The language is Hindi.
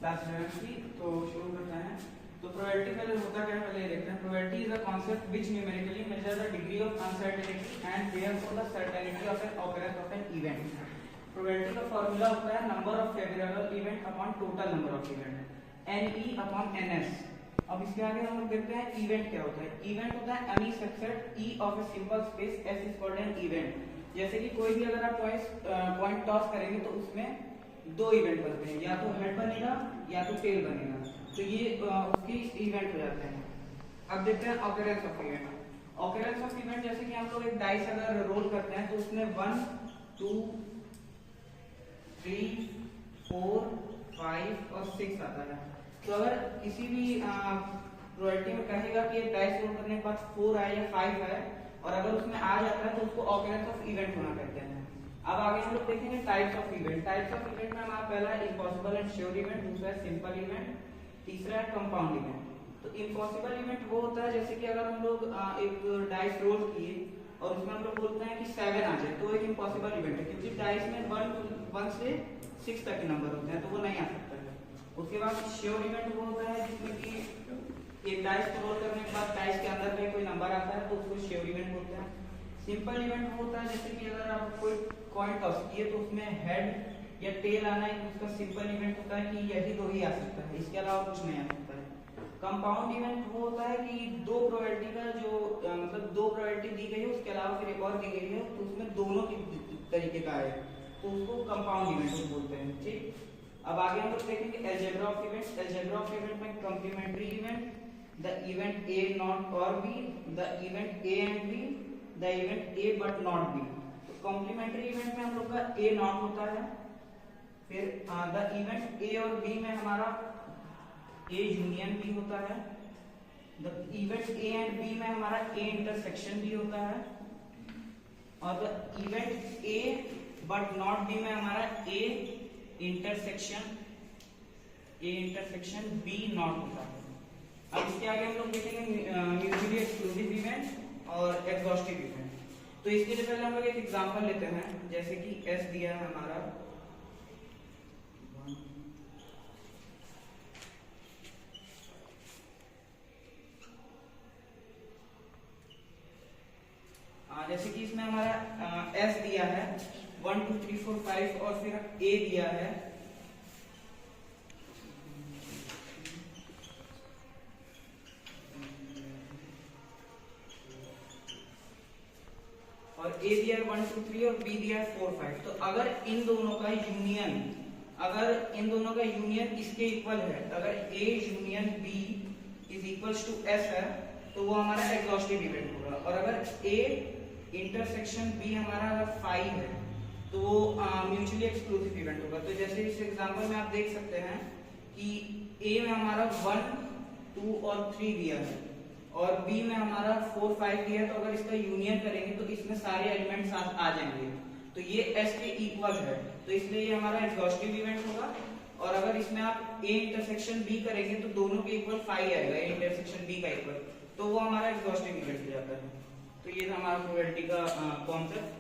क्लास 11 की। तो शुरू करते हैं। तो प्रोबेबिलिटी पहले होता क्या है पहले ये देखते हैं। Probability is a concept which numerically measure the degree of uncertainty and therefore the certainty of an occurrence of an event. Probability का फॉर्मूला होता है number of favourable event upon total number of event, NE upon NS। अब इसके आगे हम लोग देखते हैं इवेंट क्या होता है। इवेंट होता है any subset E of a simple space S is called an event. जैसे कि कोई भी अगर आप पॉइंट टॉस करेंगे तो उसमें दो इवेंट बनते हैं, या तो हेड बनेगा या तो टेल बनेगा, तो ये उसकी इवेंट हो जाते हैं। अब देखते हैं occurrence of event. Occurrence of event जैसे कि हम लोग एक डाइस अगर रोल करते हैं तो उसमें 1 2 3 4 5 और 6 आता है। तो अगर किसी भी प्रोबेबिलिटी में कहेगा कि डाइस रोल करने के बाद 4 आए या 5 आए और अगर उसमें आ जाता है तो उसको ऑकरेंस ऑफ इवेंट होना कहते हैं। अब आगे हम लोग देखेंगे types of event. Types of event में हमारा पहला है इम्पॉसिबल एंड श्योर इवेंट, दूसरा है सिंपल इवेंट, तीसरा है कंपाउंड इवेंट। तो इम्पॉसिबल इवेंट वो होता है जैसे कि अगर हम लोग एक डाइस रोल किए और उसमें हम लोग बोलते हैं कि 7 आ जाए तो एक इम्पॉसिबल इवेंट है, क्योंकि डाइस में 1 से 6 तक के नंबर होते हैं तो वो नहीं आ सकता है। उसके बाद श्योर इवेंट वो होता है जिसमें कि एक डाइस को रोल करने के बाद डाइस के अंदर में कोई नंबर आता है तो उसको श्योर इवेंट बोलते हैं। सिंपल इवेंट वो होता है जैसे कि अगर आप कोई कॉइन टॉस किए तो उसमें हेड या टेल आना है, उसका सिंपल इवेंट होता है कि यही दो ही आ सकता है, इसके अलावा कुछ नहीं आ सकता है। कंपाउंड इवेंट वो होता है कि दो प्रोबेबिलिटी का जो मतलब दो प्रोबेबिलिटी दी गई है उसके अलावा फिर एक और दी गई है तो उसमें दोनों की तरीके का है तो उसको कंपाउंड इवेंट बोलते हैं। ठीक, अब आगे हम लोग देखेंगे algebra of events. Algebra of event में complementary event, the event A not और B, the event A and B, the event A but not B। तो कॉम्प्लीमेंट्री इवेंट में हम लोग का A नॉट होता है, फिर द इवेंट A और B में हमारा A यूनियन B होता है, the event A and B में हमारा A इंटरसेक्शन B होता है, और the event A but not B में हमारा A इंटरसेक्शन B नॉट होता है। अब इसके आगे हम लोग देखेंगे म्यूचुअली एक्सक्लूसिव इवेंट और एग्जॉस्टिव इवेंट। तो इसके लिए पहले हम लोग एक एग्जांपल लेते हैं, जैसे कि S दिया है हमारा, जैसे कि इसमें हमारा S दिया है 1 2 3 4 5 और फिर A दिया है और A दिया है 1 2 3 और B दिया है 4 5। तो अगर इन दोनों का यूनियन इसके इक्वल है, अगर A union B is equals to S है तो वो हमारा एग्जॉस्टिव इवेंट होगा। और अगर A इंटरसेक्शन B हमारा अगर 5 है तो वो म्यूचुअली एक्सक्लूसिव इवेंट होगा। तो जैसे इस एग्जांपल में आप देख सकते हैं कि A में हमारा 1 2 और 3 दिया है और B में हमारा 4 5 दिया है, तो अगर इसका यूनियन करेंगे तो इसमें सारे एलिमेंट साथ आ जाएंगे, तो ये S के इक्वल है, तो इसलिए ये हमारा एग्जॉस्टिव इवेंट होगा। और अगर इसमें आप A इंटरसेक्शन B करेंगे तो दोनों के इक्वल 5 आएगा, A इंटरसेक्शन B का इक्वल, तो वो हमारा एग्जॉस्टिव इवेंट हो जाता है। तो ये था हमारा प्रोबेबिलिटी का कॉन्सेप्ट।